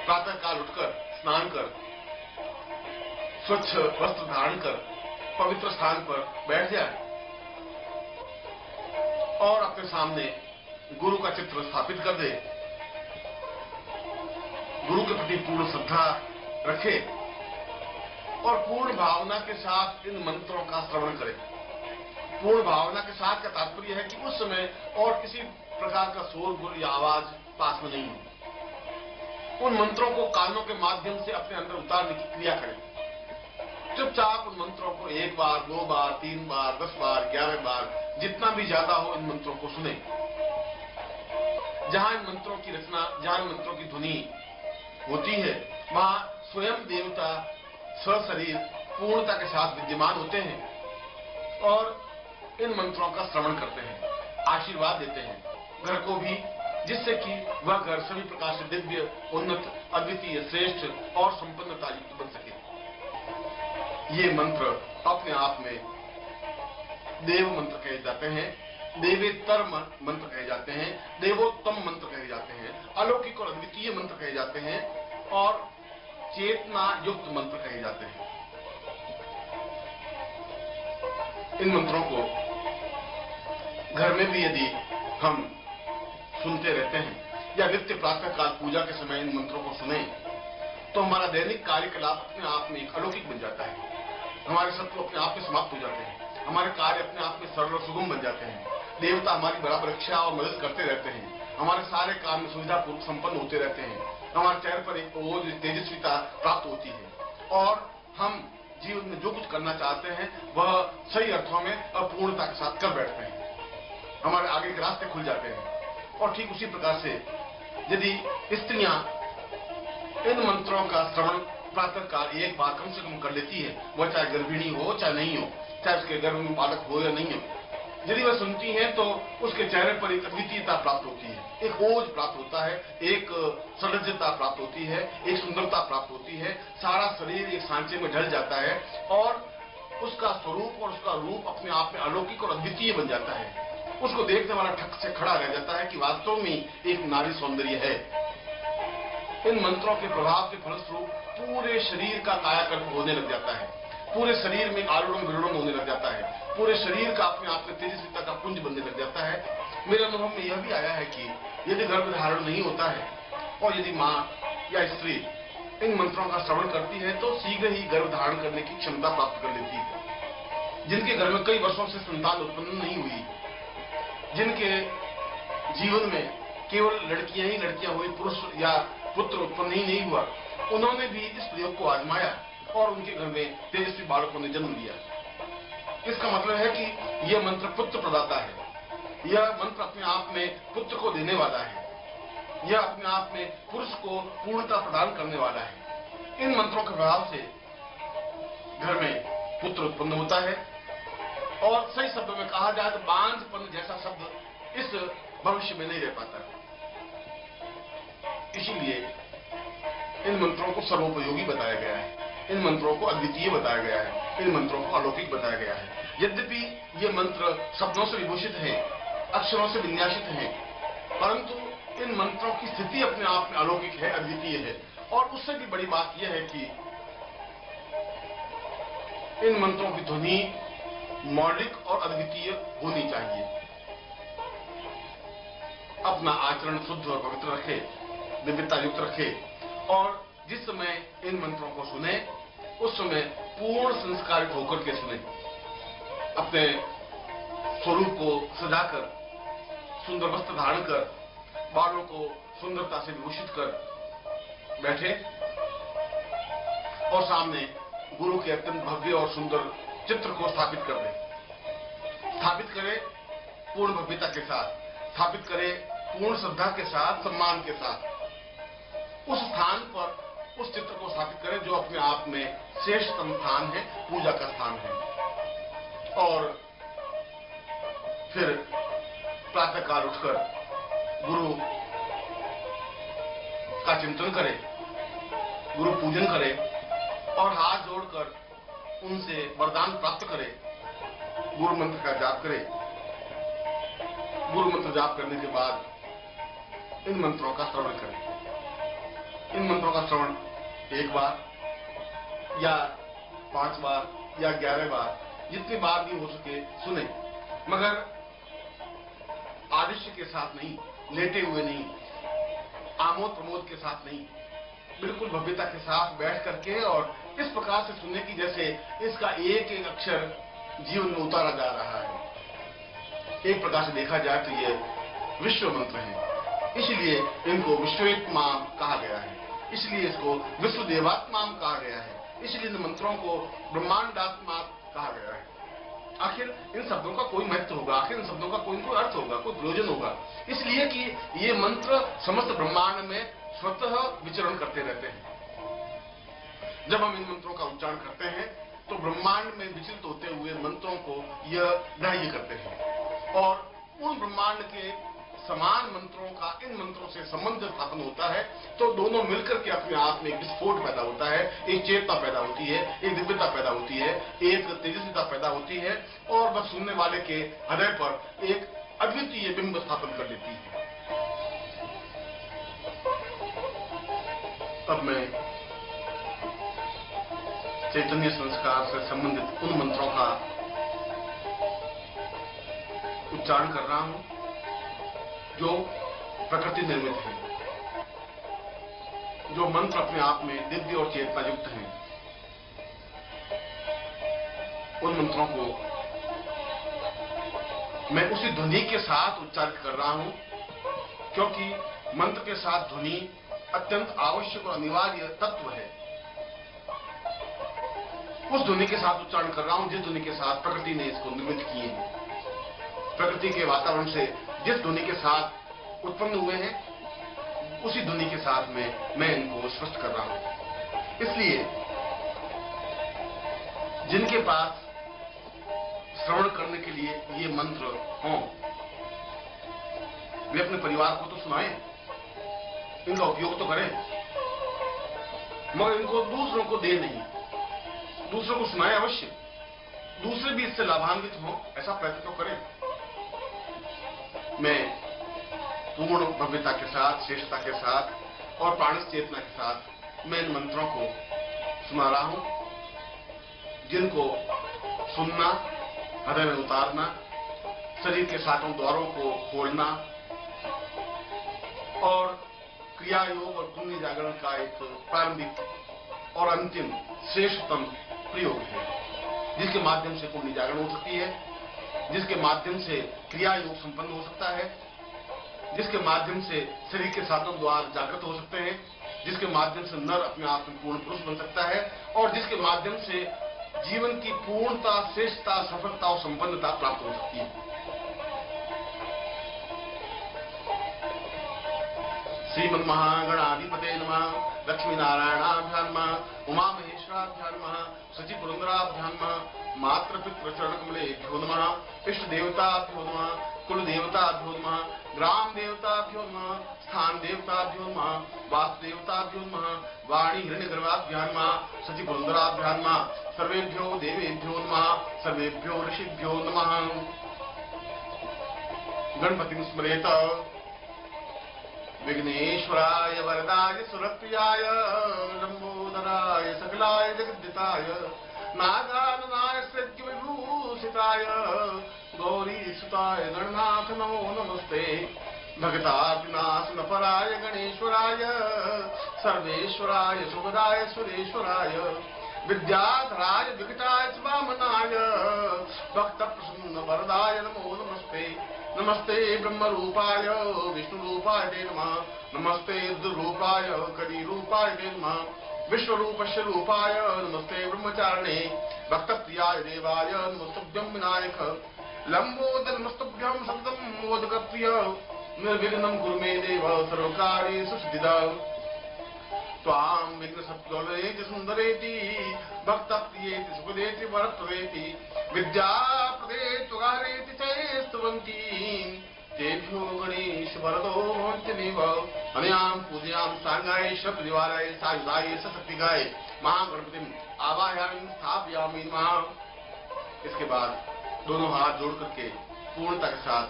प्रातः काल उठकर स्नान कर स्वच्छ वस्त्र धारण कर पवित्र स्थान पर बैठ जाए और अपने सामने गुरु का चित्र स्थापित कर दे, गुरु के प्रति पूर्ण श्रद्धा रखे और पूर्ण भावना के साथ इन मंत्रों का श्रवण करे। पूर्ण भावना के साथ का तात्पर्य है कि उस समय और किसी प्रकार का शोरगुल या आवाज पास में नहीं हो। उन मंत्रों को कानों के माध्यम से अपने अंदर उतारने की क्रिया करें। चुपचाप उन मंत्रों को 1 बार, 2 बार, 3 बार, 10 बार, 11 बार, जितना भी ज्यादा हो इन मंत्रों को सुने। जहां इन मंत्रों की रचना, जहां इन मंत्रों की ध्वनि होती है, वहां स्वयं देवता सशरीर पूर्णता के साथ विद्यमान होते हैं और इन मंत्रों का श्रवण करते हैं, आशीर्वाद देते हैं घर को भी, जिससे कि वह घर सभी प्रकार से दिव्य, उन्नत, अद्वितीय, श्रेष्ठ और संपन्नता युक्त बन सके। ये मंत्र अपने आप में देव मंत्र कहे जाते हैं, देवेतर मंत्र कहे जाते हैं, देवोत्तम मंत्र कहे जाते हैं, अलौकिक और अद्वितीय मंत्र कहे जाते हैं और चेतना युक्त मंत्र कहे जाते हैं। इन मंत्रों को घर में भी यदि हम सुनते रहते हैं या नित्य प्रातः काल पूजा के समय इन मंत्रों को सुने तो हमारा दैनिक कार्यकलाप अपने आप में एक अलौकिक बन जाता है। हमारे शत्रु अपने आप में समाप्त हो जाते हैं, हमारे कार्य अपने आप में सरल और सुगम बन जाते हैं, देवता हमारी बराबर रक्षा और मदद करते रहते हैं, हमारे सारे काम में सुविधापूर्वक संपन्न होते रहते हैं, हमारे चेहरे पर एक ओज तेजस्विता प्राप्त होती है और हम जीवन में जो कुछ करना चाहते हैं वह सही अर्थों में अपूर्णता के साथ कर बैठते हैं, हमारे आगे के रास्ते खुल जाते हैं। और ठीक उसी प्रकार से यदि स्त्रियां इन मंत्रों का श्रवण प्रातः काल 1 बार कम से कम कर लेती है, वह चाहे गर्भिणी हो चाहे नहीं हो, चाहे उसके गर्भ में बालक हो या नहीं हो, यदि वह सुनती है तो उसके चेहरे पर एक अद्वितीयता प्राप्त होती है, एक ओज प्राप्त होता है, एक सौंदर्यता प्राप्त होती है, एक सुंदरता प्राप्त होती है, सारा शरीर एक सांचे में ढल जाता है और उसका स्वरूप और उसका रूप अपने आप में अलौकिक और अद्वितीय बन जाता है। उसको देखने वाला ठक से खड़ा रह जाता है कि वास्तव में एक नारी सौंदर्य है। इन मंत्रों के प्रभाव के फलस्वरूप पूरे शरीर का कायाकल्प होने लग जाता है, पूरे शरीर में आलोड़न विलोड़न होने लग जाता है, पूरे शरीर का अपने आप में तेजस्विता का पुंज बनने लग जाता है। मेरे अनुभव में यह भी आया है कि यदि गर्भ धारण नहीं होता है और यदि माँ या स्त्री इन मंत्रों का श्रवण करती है तो शीघ्र ही गर्भ धारण करने की क्षमता प्राप्त कर लेती है। जिनके घर में कई वर्षों से संतान उत्पन्न नहीं हुई, जिनके जीवन में केवल लड़कियां ही लड़कियां हुई, पुरुष या पुत्र उत्पन्न ही नहीं हुआ, उन्होंने भी इस प्रयोग को आजमाया और उनके घर में तेजस्वी बालकों ने जन्म लिया। इसका मतलब है कि यह मंत्र पुत्र प्रदाता है, यह मंत्र अपने आप में पुत्र को देने वाला है, यह अपने आप में पुरुष को पूर्णता प्रदान करने वाला है। इन मंत्रों के प्रभाव से घर में पुत्र उत्पन्न होता है और सही शब्दों में कहा जाए तो बांझपन जैसा शब्द इस भविष्य में नहीं रह पाता। इसीलिए इन मंत्रों को सर्वोपयोगी बताया गया है, इन मंत्रों को अद्वितीय बताया गया है, इन मंत्रों को अलौकिक बताया गया है। यद्यपि ये मंत्र शब्दों से विभूषित हैं, अक्षरों से विन्यासित हैं, परंतु इन मंत्रों की स्थिति अपने आप में अलौकिक है, अद्वितीय है। और उससे भी बड़ी बात यह है कि इन मंत्रों की ध्वनि मौलिक और अद्वितीय होनी चाहिए। अपना आचरण शुद्ध और पवित्र रखे, दिव्यता युक्त रखे और जिस समय इन मंत्रों को सुने उस समय पूर्ण संस्कारित होकर के सुने। अपने स्वरूप को सजाकर, सुंदर वस्त्र धारण कर, बालों को सुंदरता से विभूषित कर बैठे और सामने गुरु के अत्यंत भव्य और सुंदर चित्र को स्थापित कर दे। स्थापित करे पूर्ण भव्यता के साथ, स्थापित करे पूर्ण श्रद्धा के साथ, सम्मान के साथ। उस स्थान पर उस चित्र को स्थापित करे जो अपने आप में श्रेष्ठतम स्थान है, पूजा का स्थान है। और फिर प्रातःकाल उठकर गुरु का चिंतन करे, गुरु पूजन करे और हाथ जोड़कर उनसे वरदान प्राप्त करे, गुरु मंत्र का जाप करे। गुरु मंत्र जाप करने के बाद इन मंत्रों का श्रवण करें। इन मंत्रों का श्रवण 1 बार या 5 बार या 11 बार, जितनी बार भी हो सके सुने, मगर आदिश्य के साथ नहीं, लेटे हुए नहीं, आमोद प्रमोद के साथ नहीं, बिल्कुल भव्यता के साथ बैठ करके और इस प्रकार से सुनने की जैसे इसका एक एक अक्षर जीवन में उतारा जा रहा है। एक प्रकार से देखा जाए तो ये विश्व मंत्र है, इसलिए इनको विश्वेत्मा कहा गया है, इसलिए इसको विश्व देवात्मा कहा गया है, इसलिए इन मंत्रों को ब्रह्मांडात्मा कहा गया है। आखिर इन शब्दों का कोई महत्व होगा, आखिर इन शब्दों का कोई अर्थ होगा, कोई प्रयोजन होगा, इसलिए कि ये मंत्र समस्त ब्रह्मांड में स्वतः विचरण करते रहते हैं। जब हम इन मंत्रों का उच्चारण करते हैं तो ब्रह्मांड में विचलित होते हुए मंत्रों को यह ग्राह्य करते हैं और उन ब्रह्मांड के समान मंत्रों का इन मंत्रों से संबंध स्थापन होता है, तो दोनों मिलकर के अपने आप में एक विस्फोट पैदा होता है, एक चेतना पैदा होती है, एक दिव्यता पैदा होती है, एक तेजस्विता पैदा होती है और बस सुनने वाले के हृदय पर एक अद्वितीय बिंब स्थापन कर देती है। अब मैं चैतन्य संस्कार से संबंधित उन मंत्रों का उच्चारण कर रहा हूं जो प्रकृति निर्मित है, जो मंत्र अपने आप में दिव्य और चेतना युक्त हैं। उन मंत्रों को मैं उसी ध्वनि के साथ उच्चारित कर रहा हूं, क्योंकि मंत्र के साथ ध्वनि अत्यंत आवश्यक और अनिवार्य तत्व है। उस ध्वनि के साथ उच्चारण कर रहा हूं जिस ध्वनि के साथ प्रकृति ने इसको निर्मित किए हैं। प्रकृति के वातावरण से जिस ध्वनि के साथ उत्पन्न हुए हैं, उसी ध्वनि के साथ में मैं इनको स्पष्ट कर रहा हूं। इसलिए जिनके पास श्रवण करने के लिए ये मंत्र हों, वे अपने परिवार को तो सुनाएं, इनका उपयोग तो करें, मगर इनको दूसरों को दे नहीं, दूसरों को सुनाएं अवश्य, दूसरे भी इससे लाभान्वित हों, ऐसा प्रयत्न तो करें। मैं पूर्ण भव्यता के साथ, श्रेष्ठता के साथ और प्राणस चेतना के साथ मैं इन मंत्रों को सुना रहा हूं, जिनको सुनना, हृदय में उतारना, शरीर के सातों द्वारों को खोलना और क्रिया योग और पुण्य जागरण का एक प्रारंभिक और अंतिम श्रेष्ठतम प्रयोग है, जिसके माध्यम से पुण्य जागरण हो सकती है, जिसके माध्यम से क्रिया योग संपन्न हो सकता है, जिसके माध्यम से शरीर के सातों द्वार जागृत हो सकते हैं, जिसके माध्यम से नर अपने आप में पूर्ण पुरुष बन सकता है और जिसके माध्यम से जीवन की पूर्णता, श्रेष्ठता, सफलता और संपन्नता प्राप्त हो सकती है। श्रीमन महागणाधिपते नमः, लक्ष्मी नारायणाभ्यां नमः, उमा महेश्वराभ्यां नमः, सचि पुरंदराभ्यां नमः, मातृ पितृ चरण कमलेभ्यो नमः, इष्ट देवताभ्यो नमः, कुल देवताभ्यो नमः, ग्राम देवताभ्यो नमः, स्थान देवताभ्यो नमः, वास्तु देवताभ्यो नमः, वाणी हिरण्यगर्भाभ्यां नमः, सचि पुरंदराभ्यां नमः, सर्वेभ्यो देवेभ्यो नमः, सर्वेभ्यो ऋषिभ्यो नमः। गणपतिं स्मरेत। विघ्नेश्वराय वरदाय सुरप्रियाय लंबोदराय सकलाय जगद्दिताय नागाननाय सृज्यविभूषिताय गौरीसुताय गणनाथ नमो नमस्ते। भगताविनाशनपराय गणेश्वराय सर्वेश्वराय सुखदाय सुरेश्वराय विद्याधराय विकटाय च वामनाय भक्तप्रसन्न वरदाय नमो नमस्ते। नमस्ते ब्रह्मरूपाय विष्णुरूपाय ते नमः, नमस्ते रुद्ररूपाय कलिरूपाय ते नमः, विश्वरूपस्य रूपाय नमस्ते ब्रह्मचारिणे भक्तप्रियाय देवाय नमस्तुभ्यं विनायक लंबोदर नमस्तुभ्यं सततं मोदकप्रिय निर्विघ्नं कुरु मे देव सर्वकार्येषु सिद्धिदा। त्वां विघ्नसत्वरेति सुन्दरेति भक्तप्रियेति सुखदेति वरप्रदेति विद्याप्रदेति तुगारेति ते स्तुवन्ति तेभ्यो गणेश वरदो भवन्त्यमेव। अनयां पूजयां साङ्गाय शब्ददिवाराय सायुधाय सशक्तिकाय महागणपतिं आवाहयामि स्थापयामि नमः। इसके बाद दोनों हाथ जोड़ करके पूर्णता के साथ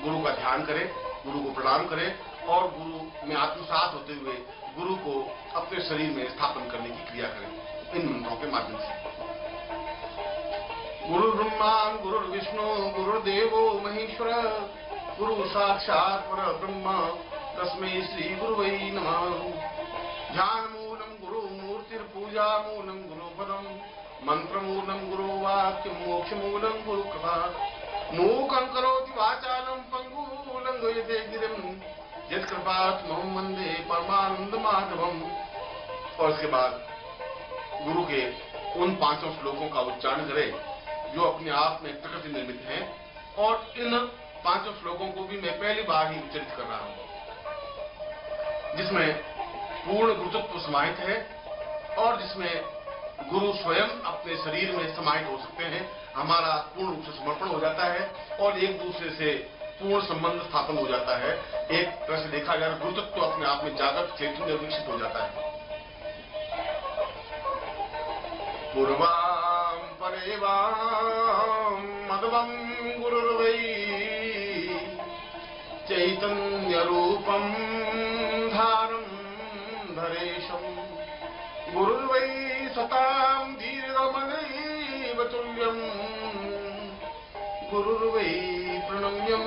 गुरु का ध्यान करें, गुरु को प्रणाम करें और गुरु में आत्मसात होते हुए गुरु को अपने शरीर में स्थापन करने की क्रिया करें इन मंत्रों के माध्यम से। गुरु ब्रह्मा गुरु विष्णु गुरुदेवो महेश्वर गुरु साक्षात् पर ब्रह्म तस्मै श्री गुरुवै नमः। ध्यान मूलम गुरु मूर्तिर्पूजा मूलम गुरु पदम मंत्र मूलम गुरु वाक्य मोक्ष मूलम गुरु कृपा मूकं करोति वाचालं पंगु लंघयते गिरिं यत्कृपातमहं वन्दे परमानंद माधवम। और इसके बाद गुरु के उन 5 श्लोकों का उच्चारण करें जो अपने आप में प्रकृति निर्मित हैं, और इन 5 श्लोकों को भी मैं पहली बार ही उच्चरित कर रहा हूं, जिसमें पूर्ण गुरुत्व समाहित है और जिसमें गुरु स्वयं अपने शरीर में समाहित हो सकते हैं। हमारा पूर्ण रूप से समर्पण हो जाता है और एक दूसरे से पूर्ण संबंध स्थापन हो जाता है। एक तरह से देखा जाए गुरुत्व अपने आप में जागृत चैतन्य विकसित हो जाता है। पूर्वां परेवां मध्वं गुरुर्वै चैतन्य रूपं धारं धरेशं गुरुर्वै सतां दीर्घमदैव तुल्यं गुरुर्वै प्रणम्यं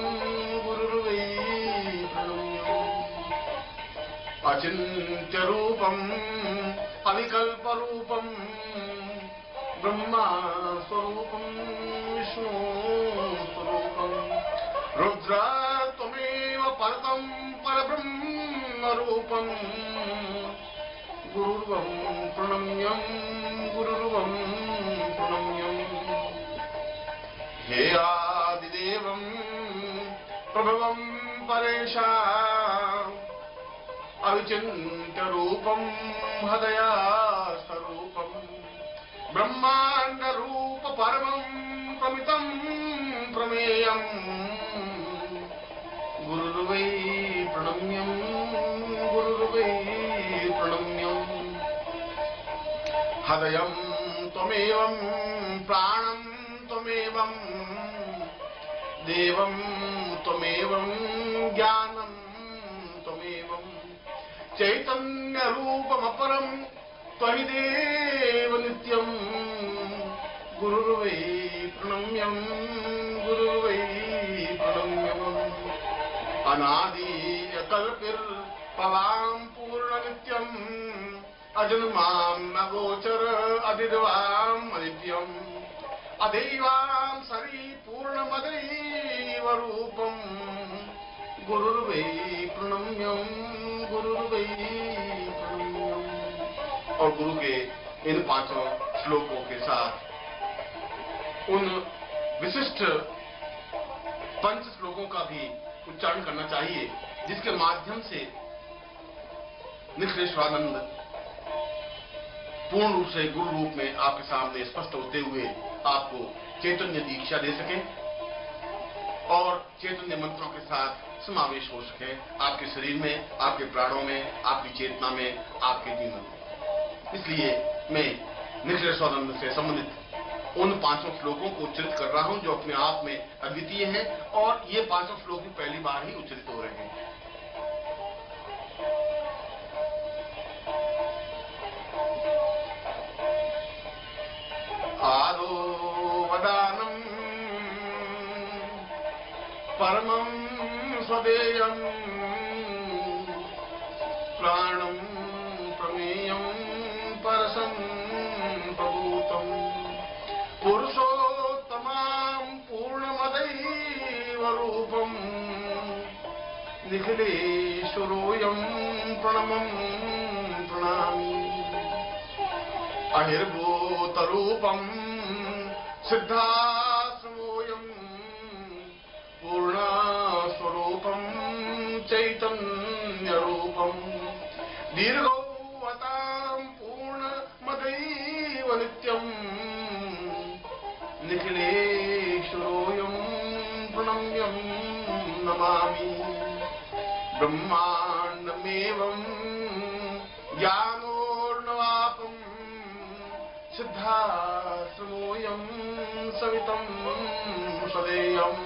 गुरुर्वै प्रणम्यम्। अचिन्त्य रूपम् अविकल्प रूपम् ब्रह्मा स्वरूपं विष्णु स्वरूपं रुद्र त्वमेव परतं परब्रह्म रूपं गुरुर्वं प्रणम्यं गुरुर्वं प्रणम्यम्। हे आदिदेवं प्रभवं परेशाम् अविचिन्त्य रूपं हृदया स्वरूपं ब्रह्मांड रूप परमं प्रमितं प्रमेयं गुरुर्वै प्रणम्यं गुरुर्वै प्रणम्यम्। हृदयं त्वमेवं प्राणं त्वमेवं देवं त्वमेवं ज्ञानं त्वमेवं चैतन्य रूपमपरं त्वहि देव नित्यं गुरुर्वै प्रणम्यं गुरुर्वै प्रणम्यम्। अनादि अकल्पिर्भवां पूर्णनित्यम् अजन्मां न गोचर अदिर्वाम् अनित्यम् अदैवां सरी पूर्णमदैव रूपं गुरुर्वै प्रणम्यं गुरुर्वै प्रणम्यम्। और गुरु के इन 5 श्लोकों के साथ उन विशिष्ट 5 श्लोकों का भी उच्चारण करना चाहिए, जिसके माध्यम से निखिलेश्वरानंद पूर्ण रूप से गुरु रूप में आपके सामने स्पष्ट होते हुए आपको चैतन्य दीक्षा दे सके और चैतन्य मंत्रों के साथ समावेश हो सके आपके शरीर में, आपके प्राणों में, आपकी चेतना में, आपके जीवन में। इसलिए मैं निखिलेश्वरानंद से संबंधित उन 5 श्लोकों को उच्चरित कर रहा हूं जो अपने आप में अद्वितीय हैं, और ये 5 श्लोक भी पहली बार ही उच्चरित हो रहे हैं। आदो वदानं परमं स्वदेयं प्राणं प्रमेयं परसं प्रभूतं पुरुषोत्तमां पूर्णमदैव रूपं निखिलेश्वरोऽयं प्रणमं प्रणमामि। अहिर्भूतरूपं सिद्धाश्रमोऽयं पूर्णस्वरूपं चैतन्यरूपं दीर्घोऽवतां पूर्णमदैव नित्यं निखिलेश्वरोऽयं प्रणम्यं नमामि। ब्रह्माण्डमेवं ज्ञानोर्णवापं सिद्धाश्रमोऽयं सवितं सदेयम्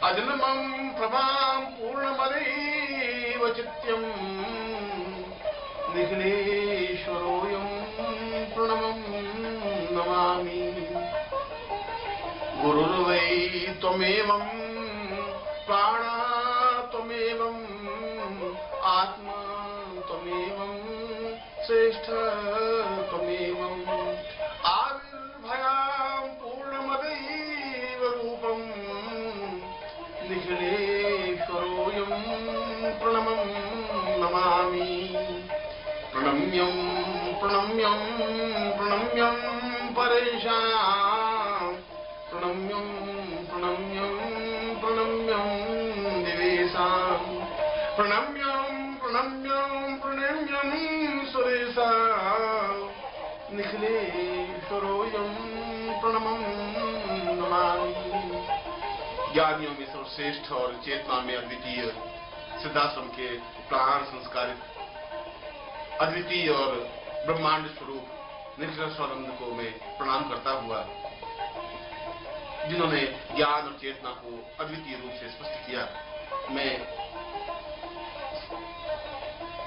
अजन्मं प्रभां पूर्णमदैव चित्यं निखिलेश्वरोऽयं प्रणमं नमामि। गुरुर्वै त्वमेवं प्राणा त्वमेवं आत्मा त्वमेवं श्रेष्ठ त्वमेवं आविर्भयां पूर्णमदैव रूपं निखिलेश्वरोऽयं प्रणमं नमामि। प्रणम्यं प्रणम्यं प्रणम्यं परेशां प्रणम्यं प्रणम्यं प्रणम्यं दिवेशां प्रणम्यं प्रणम्यं प्रणम्यं सुरेशां निखिलेश्वरोऽयं प्रणमं नमामि। ज्ञानियों में सर्वश्रेष्ठ और चेतना में अद्वितीय सिद्धाश्रम के प्राण संस्कारित अद्वितीय और ब्रह्मांड स्वरूप निखिलेश्वरानंद को मैं प्रणाम करता हुआ, जिन्होंने ज्ञान और चेतना को अद्वितीय रूप से स्पष्ट किया, मैं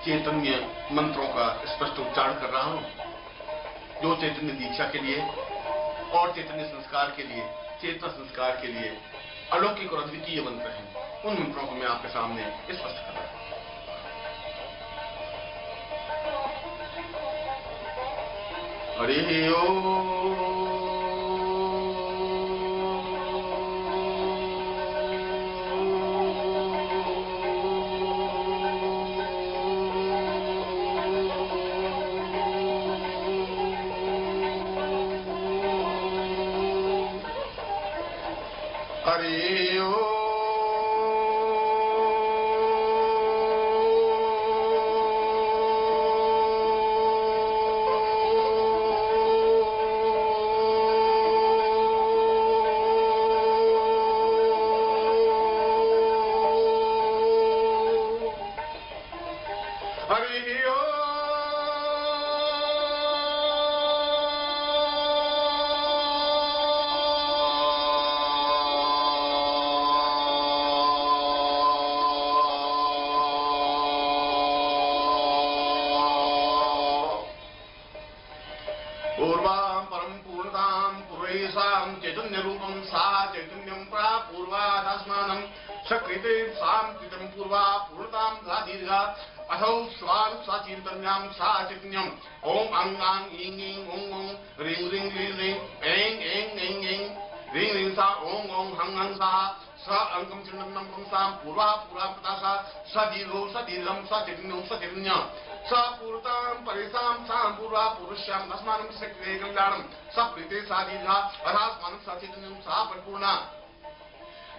चैतन्य मंत्रों का स्पष्ट उच्चारण कर रहा हूं, जो चैतन्य दीक्षा के लिए और चैतन्य संस्कार के लिए, चेतना संस्कार के लिए अलौकिक और अद्वितीय मंत्र हैं। उन मंत्रों को मैं आपके सामने स्पष्ट कर रहा हूं। हरि ओम। हरि ओम। पूर्वां परम पूर्णतां पूर्वैषां चैतन्य रूपं सा चैतन्यं प्रापूर्वादास्मानं सकृते सां कृतं पूर्वा पूर्णतां सा दीर्घा अथौ स्वां सा चैतन्यां सा चैतन्यं ओम अंग आंग इंग इंग ओं ओं रिंग रिंग रिंग रिंग एंग एंग एंग एंग रिंग रिंग सा ओं ओं हंग हंग सा स अंकं चिन्नं पुंसां पूर्वा पूर्वा प्रकाशा स दीर्घो स दीर्घं स चैतन्यं स चैतन्यं स पूर्तां परेशां सां पूर्वा पुरुष्यां तस्मानं सक्रिय कल्याणं स प्रीते सा दीर्घा अथास्मानं स चैतन्यं सा परिपूर्णा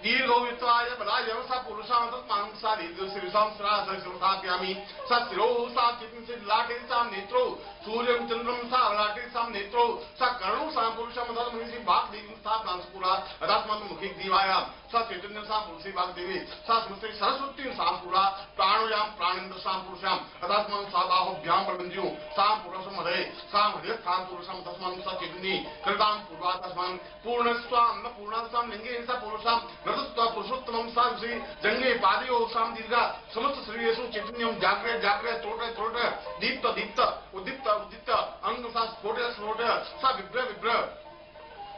दीर्घो वित्वाय बलाय स पुरुषां तस्मानं सा दीर्घशिरसां सहस्रस्थाप्यामि स शिरो सा चैतन्य लाटे सा नेत्रो सूर्यं चन्द्रं सा लाटे सा नेत्रो स कर्णो सा पुरुषं तस्मनि वाग्देवीं स्थापनां पूरा अथास्मानं मुखे दीवायां स चैतन्य सा पुरुषे वाग्देवी सा स्मृति सरस्वतीं सा पूरा प्राणोयां प्राणेन्द्र सा पुरुषां अथास्मानं सा बाहुभ्यां प्रबन्ध्यो सा पुरुषं हृदये सा हृदयस्थां पुरुषं तस्मानं स चैतन्ये कृतां पूर्वा तस्मानं पूर्णस्वां न पूर्णास्वां लिंगे स पुरुषां रजस्त्वा पुरुषोत्तमं सा जंगे पादयो सां दीर्घा समस्त शरीरेषु चैतन्यं जाग्रय जाग्रय त्रोट त्रोट दीप्त दीप्त उद्दीप्त उद्दीप्त अंग सा स्फोट स्फोट सा विभ्र विभ्र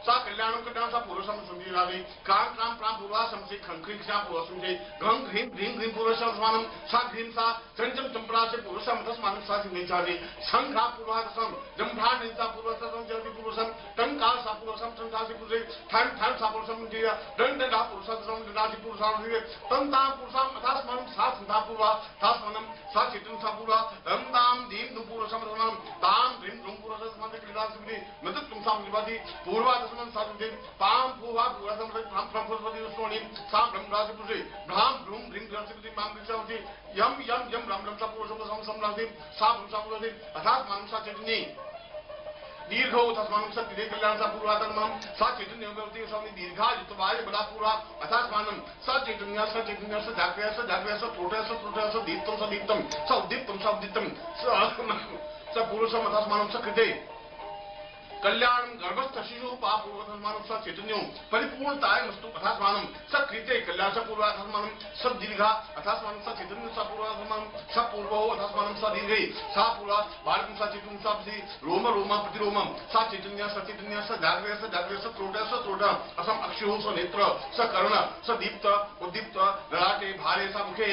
सा कल्याणं कल्याण सा पुरुषं संजीवामि कां क्रां प्रां पूर्वा संसे खंक्रीं सा पुरुषं से घं ह्रीं ह्रीं ह्रीं पुरुषं समानं सा ह्रीं सा चंचम चंपरा से पुरुषं तस्मानं सा सिंहेचादि संघा पूर्वा तस्म जंभा निंसा पुरुषं जति पुरुषं टंका सा पुरुषं टंकासि पुरुषे ठन ठन सा पुरुषं जिया दंड दा पुरुषं दंडासि पुरुषां जिया तंता पुरुषं तस्मानं सा संधा पूर्वा तस्मानं सा चैतन्य सा पूर्वा दंदां दीं दु पुरुषं तस्मानं तां ह्रीं ह्रीं पुरुषं तस्मानं क्रीडासि मत तुम सा निवादि पूर्वा साधुदेव पाम भूवा भूवासम प्राम प्रफुल्लवती सोनी सा ब्रह्मराजि पुरुषे भ्राम भ्रूम ह्रीं ग्रंथि मां विचारति यम यम यम ब्रह्म ब्रह्म सा पुरुषं समसमराधि सा ब्रह्म पुरुषे अर्थात मानव सा चैतन्य दीर्घो तस्मानं सा दिने कल्याण सा पूर्वातमं सा चैतन्य भवति स्वामी दीर्घा युतवाय बला पूर्वा अर्थात मानव सा चैतन्य स जाग्रय स त्रोट स दीप्तं स दीप्तं स उद्दीप्तं स उद्दीप्तं स पुरुषं अर्थात मानव स कृते कल्याणम गर्भस्थ शिशु पापूर्वधर्मानं स चैतन्यं परिपूर्णताय मस्तु अथास्मानं स कृते कल्याण स पूर्वाधर्मानं स दीर्घा अथास्मानं स चैतन्य स पूर्वाधर्मानं स पूर्वो अथास्मानं स दीर्घे सा पूर्वा भारतं स चैतन्य स रोम रोम प्रतिरोमम स चैतन्य स जागृत स त्रोट असम अक्षु स नेत्र स कर्ण स दीप्त उद्दीप्त ललाटे भारे स मुखे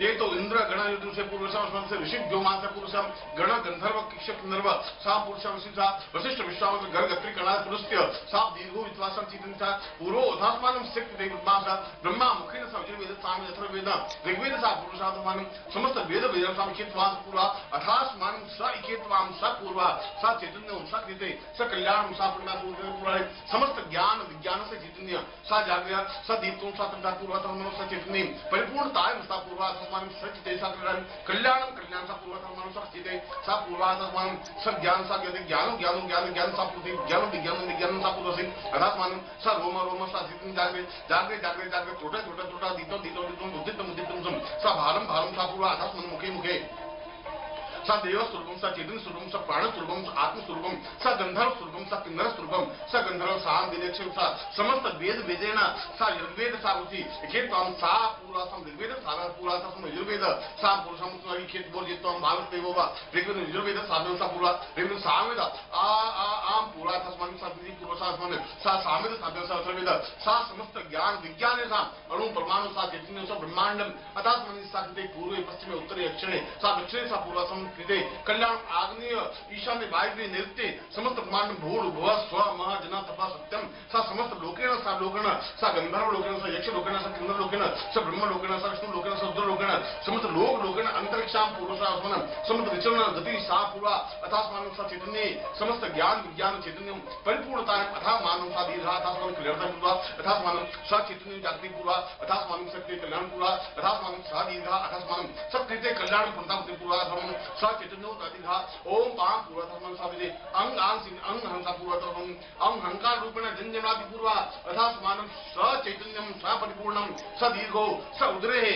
ये तो इंद्र गण युद्ध से पूर्वशम से ऋषि व्योमान से पुरुषम गण गंधर्व किक्षक नर्व सा पुरुषम सा वशिष्ठ विश्वाम गर्ग त्रिकणा पुरुष्य सा दीर्घो विश्वासम चितन सा पूर्व उदासमानम सिक्त देव ब्रह्मा ब्रह्मा मुखेन सा यजुर्वेद साम अथर्ववेद ऋग्वेद सा पुरुषात्मानं समस्त वेद वेद साम इकेत्वाम पूर्वा अथास्मानं स इकेत्वाम स पूर्वा सा चैतन्यम स कृते स कल्याणम सा पूर्वा समस्त ज्ञान विज्ञान से चैतन्य सा जागृत स दीप्तम सा तथा पूर्वात्मनो स चैतन्य परिपूर्णताय सा पूर्वा कल्याणम कल्याण सा पूर्वात्मनो स चिते सा पूर्वात्मनं स ज्ञान सा ज्ञान सा पूर्ति ज्ञान विज्ञान सा पूर्वसिं अथात्मानं स रोम रोम सा चितं जागृत त्रोटा दीतो उद्दितम सा भारम सा पूर्वा अथात्मनं मुखे सा देव स्वरूपम सा चैतन्य स्वरूपम सा प्राण स्वरूपम सा आत्म स्वरूपम सा गंधर्व स्वरूपम सा किन्नर स्वरूपम सा गंधर्व साम दिनेक्षम सा समस्त वेद वेदेन सा यजुर्वेद सा रुचि खेतम सा पूरा सम ऋग्वेद सा पूरा सम यजुर्वेद सा पुरुषम सुनाई खेत बोल जितम भागवत देवोवा ऋग्वेद यजुर्वेद साधन सा पूरा ऋग्वेद सामवेद आम पूरा तस्मान सा दिति पूर्व साधन सा सामवेद साधन सा अथर्ववेद सा समस्त ज्ञान विज्ञान सा अणु परमाणु सा चैतन्य सा ब्रह्मांडम अथास्मनि सा कृते पूर्वे पश्चिमे उत्तरे दक्षिणे सा पूर्व सम कृते कल्याण आग्नेय ईशान्य वायव्य नैऋत्ये समस्त ब्रह्मांड भूर भुव स्व मह जना तपा सत्यम सा समस्त लोकेन सा गंधर्व लोकेन सा यक्ष लोकेन सा किन्नर लोकेन सा ब्रह्म लोकेन सा विष्णु लोकेन सा रुद्र लोकेन समस्त लोक लोकेन अंतरिक्षाम पुरुषास्मन समस्त विचरण गति सा पूर्वा अथास्मानं सा चैतन्ये समस्त ज्ञान विज्ञान चैतन्यम परिपूर्णता अथा मानव सा दीर्घा अथास्मानं कल्याणता पूर्वा अथास्मानं सा चैतन्य जागृति पूर्वा अथास्मानं शक्ति कल्याण पूर्वा अथास्मानं सा दीर्घा अथास्मानं सकृते कल्याण पूर्णता पूर्वा सा चैतन्यो दीर्घा ओम पाम पूर्वाधर्मं सा विदे अंग हंसा पूर्वाधर्मं अंग हंकार रूपेण जन्यमादि पूर्वा अथास्मानं स चैतन्यं सा परिपूर्णं स दीर्घो स उदरे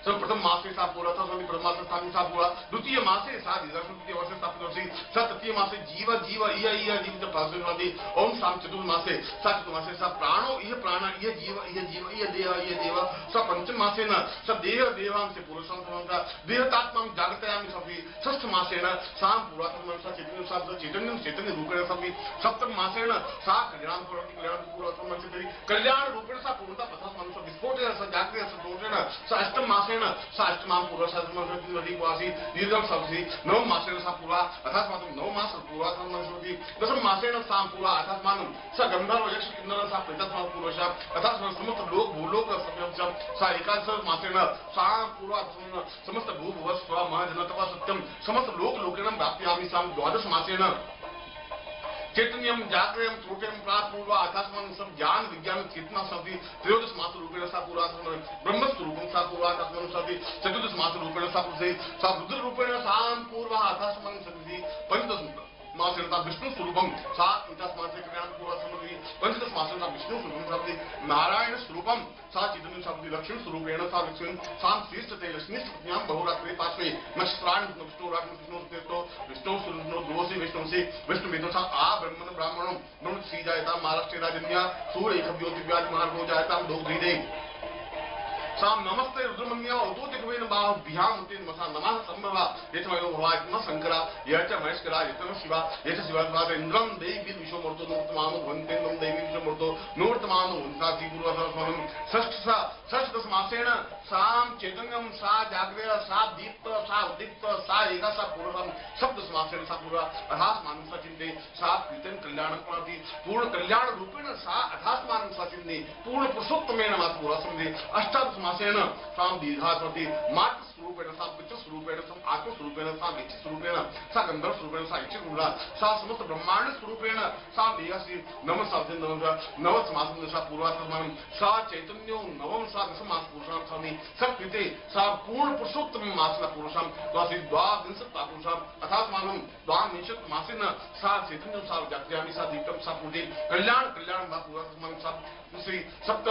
प्रथम मासे सा पूरा था प्रथम मासे सा पूरा द्वितीय मासे सा तृतीय वर्षे सा पूर्वसी स तृतीय मासे जीव जीवित प्रासुरवादी ओम शाम चतुर्मासे सा चतुर्मासे सा प्राणो यह प्राण यह जीव यह देव स पंचम मासे न स देह देवां से पुरुषं समंता देहतात्मा जागृतयामि सभी षष्ठ मासेन सा पूर्वात्मनं सा चैतन्य रूपेण सभी सप्तम मासेन सा कल्याण पूर्वति कल्याण रूपेण सा पूर्णता पथस मनुष्य विस्फोटेन स जागृत स दोषेण स अष्टम मासेन सा अष्टमां पूर्वशास्त्रमति दीर्घम सबसी नवम मासेन सा पूर्वा अथास्मानं नवम मास पूर्वात्मनस्मृति दशम मासेन सा पूर्वा अथास्मानं स गंधर्व यक्ष किन्नर सा प्रेतस्मां पूर्वशा अथास्मानं समस्त लोक भूलोक सत्यं सा एकादश मासेन सा पूर्वा समस्त भूभुव स्व मह जन तपा सत्यम समस्त लोक लोकेन प्राप्यामि सा द्वादश मासेन चैतन्यम जागृयम त्रोटेम प्राप्त पूर्वा अथास्मानं सब ज्ञान विज्ञान चेतना सति त्रयोदश मास रूपेण सा पूर्वात्मनं ब्रह्म स्वरूपं सा पूर्वात्मनं सति चतुर्दश मास रूपेण सा पुरुषे सा रुद्र रूपेण सा पूर्वा अथास्मानं सति पंचदश मासेन सा विष्णु स्वरूपं सा पंचदश मासे कल्याण पूर्वात्मनं पंचदश मासेन सा विष्णु स्वरूपं सा नारायण स्वरूपं सा चैतन्य सा लक्ष्मी स्वरूपेण सा लक्ष्मी सा श्रेष्ठते लक्ष्मी स्तुत्यां बहुरात्रे पार्श्वे नक्षत्राण विष्णु राग विष्णु स्वरूप दोषे विष्णु वेद सा आ ब्रह्मण ब्राह्मणों ब्रह्म श्री जायता महाराष्ट्र राजन्या सूर्य खब्योतिव्याज महार्गो जायता दोग्धीदे साम नमस्ते रुद्रमन्या उदोतिकवेन बाहुभ्याम उतेन मसा नमः संभवा यथमयो भवात्मा शंकरा यच महेश्वरा यतम शिवा यच शिवात्माद इंद्रम देवी विश्वमूर्तो नूर्तमानो वन्तेन्द्रम देवी विश्वमूर्तो नूर्तमानो वन्ताति पूर्वसमं षष्ठदश मासेन साम चैतन्यम सा जागृत सा दीप्त सा उद्दीप्त सा एका सा पूर्वम सप्तदश मासेन सा पूर्वा अथास्मानं सा चिन्ते सा कृतं कल्याणं प्रति पूर्ण कल्याण रूपेण सा अथास्मानं सा चिन्ते पूर्ण पुरुषोत्तमेन मा पूर्वसमदे अष्टादश मासेन साम दीर्घात्मति मात्र स्वरूपेण सा पितृ स्वरूपेण सम आत्म स्वरूपेण सा विच्छ स्वरूपेण सा गंधर्व स्वरूपेण सा इच्छ रूपा सा समस्त ब्रह्मांड स्वरूपेण सा देहसी नव साधन नव मासं सा पूर्वात्मनं सा चैतन्यो नवम सा दश मास पुरुषां स्वामी सब कृते सा पूर्ण पुरुषोत्तम मासना पुरुषां द्वासि द्वाविंशत् पुरुषां अथात्मानं द्वाविंशत् मासेन सा चैतन्यो सा जागृयामि सा दीप्तं सा पूर्ति कल्याण वा पूर्वात्मनं सा श्री सप्त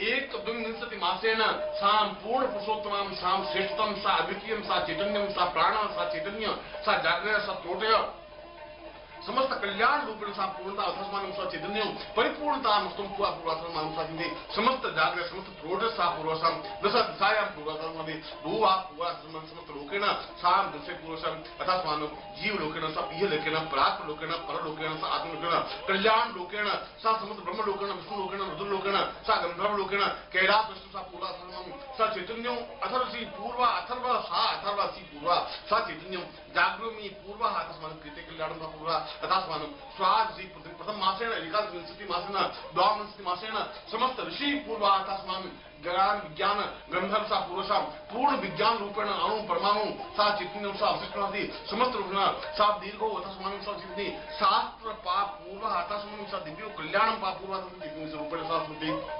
एक विंशति मासेन साम पूर्ण पुरुषोत्तमं साम श्रेष्ठतम सा अद्वितीयं सा चैतन्यं सा प्राण सा चैतन्य सा जागृत सा त्रोटय समस्त कल्याण रूपेण सा पूर्णता अथस्मानं सा चैतन्यं परिपूर्णता मस्तुं पूर्वाथर्मानं सा चिन्ते समस्त जागृत समस्त प्रोड सा पूर्वसं दश दिशायां पूर्वसं मध्ये भूवा पूर्वाथर्मं समस्त लोकेन सा दशे पूर्वसं अथस्मानं जीव लोकेन सा इह लोकेन प्राप्त लोकेन परलोकेन सा आत्मलोकेन कल्याण लोकेन सा समस्त ब्रह्म लोकेन विष्णु लोकेन रुद्र लोकेन सा गंधर्व लोकेन कैलास विष्णु सा पूर्वाथर्मं सा चैतन्यं अथर्वसी पूर्व अथर्व सा अथर्वसी पूर्व सा चैतन्यं जागृमि पूर्व अथस्मानं कृते कल्याणं सा पूर्व अथस्मानं स्वादसी प्रथम मासेन एकादशविंशति मासेन द्वाविंशति मासेन समस्त ऋषि पूर्व अथस्मानं ज्ञान विज्ञान गंधर्व सा पूर्वसा पूर्ण विज्ञान रूपेण अणु परमाणु सा चैतन्यं सा अवशिष्टनास्ति समस्त रूपेण सा दीर्घो अथस्मानं सा चिन्ते शास्त्र पा पूर्व अथस्मानं सा दिव्यो कल्याणं पा पूर्व अथस्मानं रूपेण सा स्मृति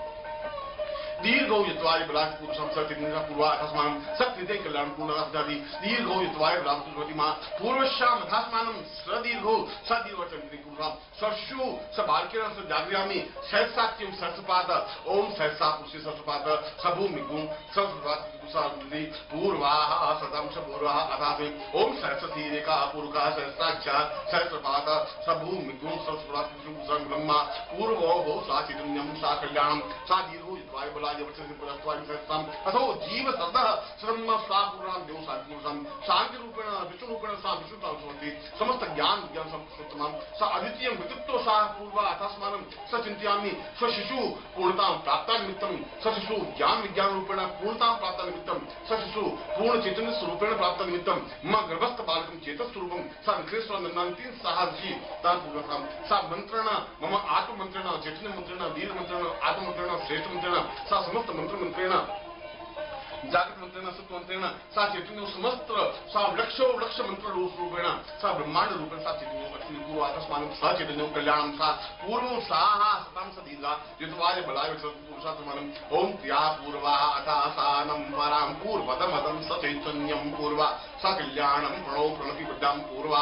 दीर्घो यत्वाय बलाक पुरुषं सत्यनिका पूर्वा अथस्मानं सत्यते कल्याण पूर्णनाथादि दीर्घो यत्वाय बलाक पुरुषतिमा पूर्वश्याम अथस्मानं सदीर्घो सदीर्घचन्द्रि पूर्वा सर्षु सबालकेन स जागृयामि सहस्राख्यं सहस्रपाद ओम सहस्रा पुरुषे सहस्रपाद सबूमिगुं सहस्रपाद कुसादि पूर्वाः सदं स पूर्वाः अथापि ओम सहस्रति रेखा पूर्वका सहस्राक्ष सहस्रपाद सबूमिगुं सहस्रपाद कुसं ब्रह्मा पूर्वो हो सा चैतन्यं सा कल्याणं सा दीर्घो यत्वाय बलाक अथो जीव सदः श्रम स्वापुरां देव सात्मसं शांति रूपेण विष्णु रूपेण सा विष्णुता समति समस्त ज्ञान विज्ञान संस्कृतमां सा अद्वितीयं व्यक्तित्व सा पूर्व अथस्मानं स चिन्तयामि स्वशिशु पूर्णतां प्राप्ता निमित्तं स्वशिशु ज्ञान विज्ञान रूपेण पूर्णतां प्राप्ता निमित्तं स्वशिशु पूर्ण चैतन्य स्वरूपेण प्राप्ता निमित्तं मम गर्भस्थ बालकं चेतः स्वरूपं सा विक्रेश्वर नन्दान्ति साहर्षि तां पूर्णतां सा मंत्रेण मम आत्ममन्त्रेण चैतन्य मंत्रेण वीर मंत्रेण आत्ममन्त्रेण श्रेष्ठ मंत्रेण सा समस्त मंत्र मंत्रेण जागृत मंत्रेण सत्व मंत्रेण सा चैतन्य समस्त सा लक्ष मंत्र रूपेण सा ब्रह्मांड रूपेण सा चैतन्य लक्ष्मी पूर्व अथस्मानं सा चैतन्य कल्याणं सा पूर्वं साहा सतां सदीर्घा यत्वाय बलाय पुरुषात्मानं ओम क्रिया पूर्वा अथासानं परां पूर्वतमदं स चैतन्यं पूर्वा सा कल्याणं प्रणो प्रणति विद्यां पूर्वा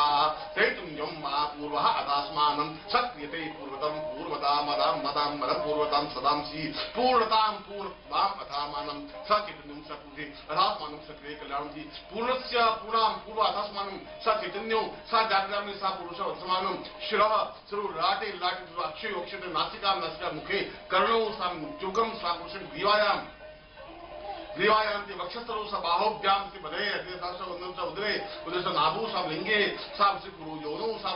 चैतन्यं मा पूर्वः अथास्मानं सक्रियते पूर्वतं पूर्वतां मदां मदां मदं पूर्वतां सदांसि पूर्णतां पूर्णतां अथामानं सा चैतन्यं सपूर्ति अथास्मानं सक्रिय कल्याणं जी पूर्णस्य पूर्णां पूर्व अथास्मानं सा चैतन्यो सा जागृयामि सा पुरुष अथमानं शिरः शिरो लाटे अक्षय अक्षते नासिका नासिका मुखे कर्णौ सा चुगं सा पुरुषं ग्रीवायान्ति वक्षस्थलो सा बाहोभ्यां ति बधे अग्रेसाश्च वन्दं च उदरे उदरे स नाभौ सा लिङ्गे सा कुरु यौनौ सा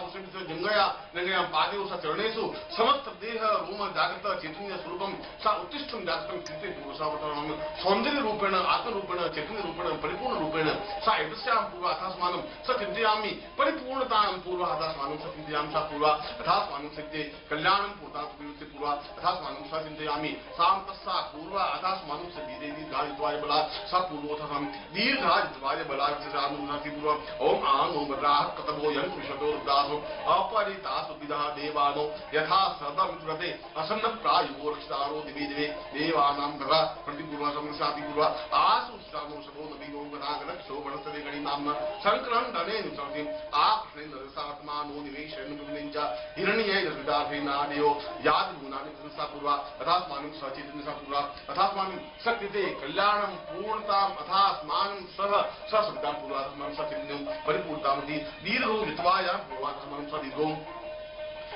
जङ्गयां पादेव सा चरणेषु समस्त देह रोम जागृत चैतन्य स्वरूपं सा उत्तिष्ठं जागृतं कृते पुरुषावतारं सौन्दर्य रूपेण आत्मरूपेण चैतन्य रूपेण परिपूर्ण रूपेण सा एतस्यां पूर्व अथास्मानं स चिन्तयामि परिपूर्णतां पूर्व अथास्मानं स चिन्तयामि सा पूर्व अथास्मानं सत्ये कल्याणं पूर्णतां पूर्व अथास्मानं स चिन्तयामि सां तस्सा पूर्व अथास्मानं स दीदेवी गायित्वाय बला सा पूर्वोत्थं दीर्घायित्वाय बलाय चानुनाति पूर्व ओम आं ओम बद्राः कतमो यं विशदो रुद्रासो अपरितासु विदः देवानो यथा सदं व्रते असन्न प्रायो रक्षितारो दिवे दिवे देवानां तथा प्रतिपूर्वसं साति पूर्व आसु श्रावो सबो नबीनो गणागण शोभनस्तरे गणिनाम्ना संक्रन्दने निचौति आकृष्णेन्द्र सात्मानो निवेशेन विनिञ्च हिरण्ये निर्विदाभिनादयो यादि गुणानि संसा पूर्व अथास्मानं सचेतन सा पूर्व अथास्मानं सकृते कल्याणं पूर्णताम् अथास्मानं सह ससवितां पूर्वात्मानं सचेतनं परिपूर्णतामति दीर्घो वित्वायां पूर्वात्मानं सदीर्घो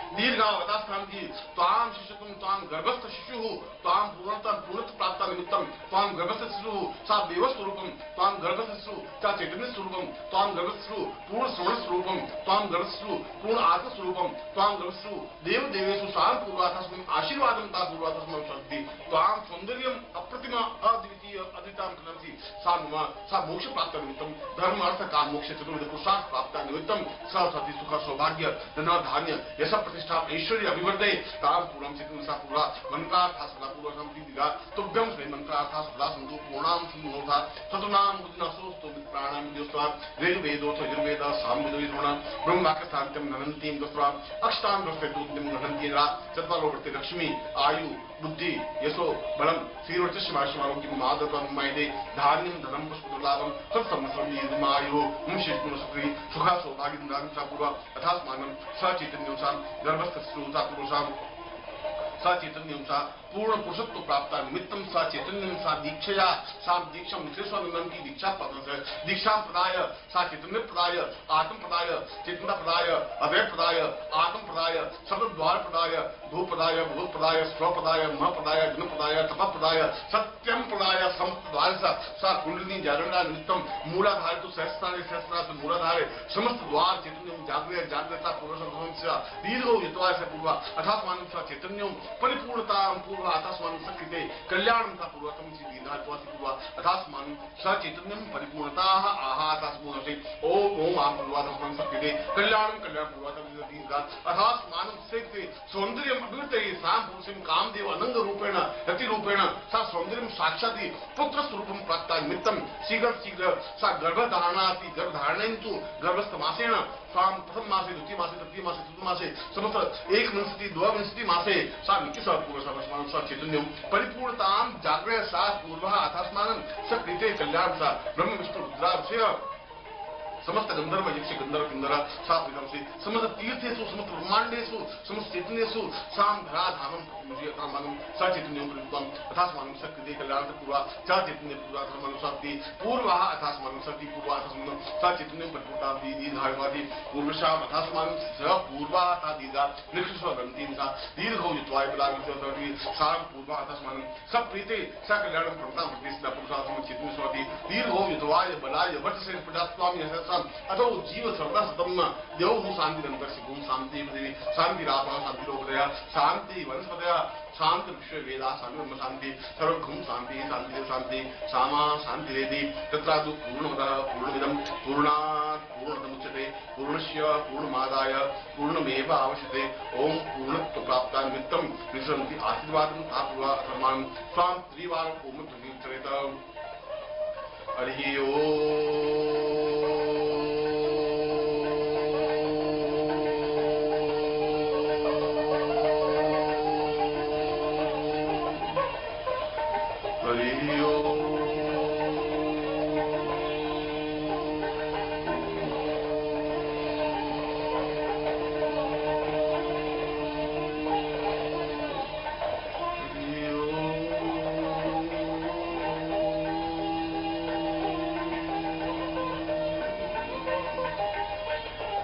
दीर्घावतास्थान की त्वां शिशुकुं त्वां गर्भस्थ शिशुः त्वां पूर्णता पूर्णत्व प्राप्ता निमित्तं त्वां गर्भस्थ शिशुः सा देव स्वरूपं त्वां गर्भस्थ शिशुः सा चैतन्य स्वरूपं त्वां गर्भस्थ शिशुः पूर्ण श्रवण स्वरूपं त्वां गर्भस्थ शिशुः पूर्ण आत्म स्वरूपं त्वां गर्भस्थ शिशुः देव देवेषु सा पूर्वाथस्मिन् आशीर्वादं ता पूर्वाथस्मिन् शक्ति त्वां सौन्दर्यम् अप्रतिमा अद्वितीय अद्वितां कृणन्ति सा मम सा मोक्ष प्राप्त निमित्तं धर्म अर्थ काम मोक्ष चतुर्विध पुरुषार्थ प्राप्त निमित्तं सा सति सुख सौभाग्य धन धान्य यश प्रतिष्ठा ऐश्वर्य अभिवर्धे तां पूर्णं चित्तं सा पूर्वा मंत्रार्था सदा पूर्व संप्रीतिगा तुभ्यं श्री मंत्रार्था सदा सन्तु पूर्णां सुनोथा सतुनां बुद्धिनासोस्तु प्राणां विद्योस्त्वा ऋग्वेदोऽथ यजुर्वेद सामवेदो यजुर्वेद ब्रह्माकस्थान्त्यं ननन्तीं दस्त्वा अष्टां दस्तेतुद्यं ननन्तीन्द्रा चत्वारो वृत्ति लक्ष्मी आयु बुद्धि यशो बलं श्रीवर्चस्वारोग्यं मादकं मैदे धान्यं धनं पुष्पदुर्लाभं सत्सम्मसं यजमायुः मुंशिष्णुसुखी सुखा सौभाग्यं सा पूर्व अथास्मानं स चैतन्यं सा गर्भस्थ सा पुरुषां सा चैतन्यम सा पूर्ण पुरुषत्व प्राप्त निमित्तम सा चैतन्यम सा दीक्षया सा दीक्षा मुखेश्वर की दीक्षा दीक्षा प्रदाय सा चैतन्य प्रदाय आत्म प्रदाय चैतन्य प्रदाय अभय प्रदाय आत्म प्रदाय शब्द द्वार प्रदाय भू प्रदाय भूत प्रदाय स्व प्रदाय मह प्रदाय जन प्रदाय तप प्रदाय सत्यम प्रदाय समद्वार सा कुंडलिनी जागरणा निमित्तम मूलाधार तो सहस्त्रार से मूलाधार समस्त द्वार चैतन्यम जागृता पूर्व दीर्घ युतवा से पूर्व अथात्मान सा चैतन्यम परिपूर्णता पूर्व अथास्मान सकृते कल्याणम था पूर्वतम से दीर्घत्वा से पूर्व अथास्मान सा चैतन्यम परिपूर्णता आहा अथास्मान से ओम आम पूर्वात्मान सकृते कल्याणम कल्याण पूर्वतम दीर्घ अथास्मान से सौंदर्यम अभिवृत्ते साम पुरुषम कामदेव अनंग रूपेण रति रूपेण सा सौंदर्यम साक्षात् पुत्र स्वरूपम प्राप्त निमित्तम शीघ्र शीघ्र सा गर्भधारणाति गर्भधारणेन्तु गर्भस्थमासेन स्वाम प्रथम मासे द्वितीय मासे तृतीय मासे चतुर्थ मासे समस्त एक विंशति द्वाविंशति मासे सा निकिस पूर्व सर्वस्मान सा चैतन्यम परिपूर्णतां जागृह सा पूर्व अथास्मानं सकृते कल्याण सा ब्रह्म विष्णु रुद्राभिषेक समस्त गंधर्व यक्ष गंधर्व किन्नर सा से समस्त तीर्थेषु समस्त ब्रह्मांडेषु समस्त चैतन्येषु साम धरा धामम सा चैतन्यम प्रयुक्तम अथास्मानं सकृते कल्याण पूर्वा सा चैतन्य पूर्वाधर्मं शक्ति पूर्वा अथास्मानं शक्ति पूर्वाधर्मं सा चैतन्यम परिपूर्णता दीर्घायुवादि पूर्वशाम अथास्मानं स पूर्वा अथा दीर्घा निक्षुष ग्रंथि सा दीर्घो युत्वाय बलाविषयति साम पूर्वा अथास्मानं सब प्रीते सा कल्याणं प्रभुतां प्रतिष्ठा पुरुषार्थम चैतन्य स्वति दीर्घो युत्वाय बलाय वर्षसे प्रजास्वामी अतो जीव सर्वसतम देव शांति अंतर्षि शांति शांति रापा शांति लोकदया शांति वनस्पतया शांति विश्व वेदा शांति ब्रह्म शांति सर्वघुम शांति शांति शांति सामा शांति रेदि तत्र पूर्णमदः पूर्णमिदं पूर्णात् पूर्णमुच्यते पूर्णस्य पूर्णमादाय पूर्णमेव आवश्यते ओम पूर्णत्व प्राप्ता निमित्तं विसरन्ति आशीर्वादं तापूर्वा धर्मान् स्वां त्रिवार पूर्ण ध्वनिचरित हरि ओम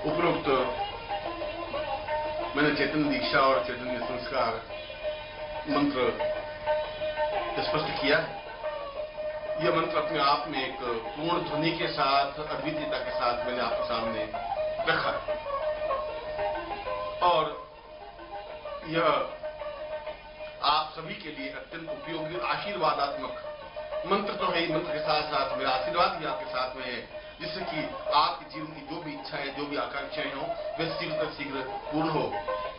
उपरोक्त मैंने चैतन्य दीक्षा और चैतन्य संस्कार मंत्र स्पष्ट किया है। यह मंत्र अपने आप में एक पूर्ण ध्वनि के साथ अद्वितीयता के साथ मैंने आपके सामने रखा है और यह आप सभी के लिए अत्यंत उपयोगी आशीर्वादात्मक मंत्र तो है। मंत्र के साथ साथ मेरा आशीर्वाद भी आपके साथ में है, जिससे कि आपके जीवन की जो भी इच्छाएं जो भी आकांक्षाएं हो वे शीघ्र से शीघ्र पूर्ण हो।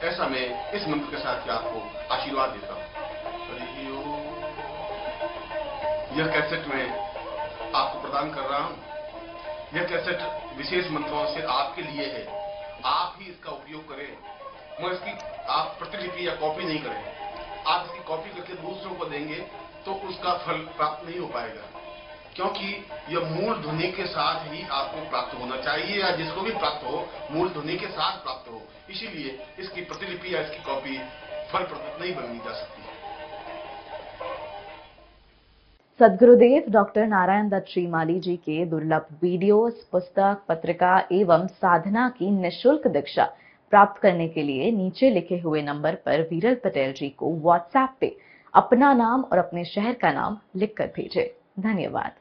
ऐसा मैं इस मंत्र के साथ आपको आशीर्वाद देता हूं। यह कैसेट मैं आपको प्रदान कर रहा हूं। यह कैसेट विशेष मंत्रों से आपके लिए है, आप ही इसका उपयोग करें। मैं इसकी आप प्रतिलिपि या कॉपी नहीं करें। आप इसकी कॉपी करके दूसरों को देंगे तो उसका फल प्राप्त नहीं हो पाएगा, क्योंकि यह मूल ध्वनि के साथ ही आपको प्राप्त होना चाहिए, या जिसको भी प्राप्त हो मूल ध्वनि के साथ प्राप्त हो। इसीलिए इसकी प्रतिलिपि या इसकी कॉपी फलप्रद नहीं बननी जा सकती। सद्गुरुदेव डॉक्टर नारायण दत्त श्रीमाली जी के दुर्लभ वीडियोस, पुस्तक, पत्रिका एवं साधना की निःशुल्क दीक्षा प्राप्त करने के लिए नीचे लिखे हुए नंबर पर वीरल पटेल जी को व्हाट्सएप पे अपना नाम और अपने शहर का नाम लिखकर भेजें। धन्यवाद।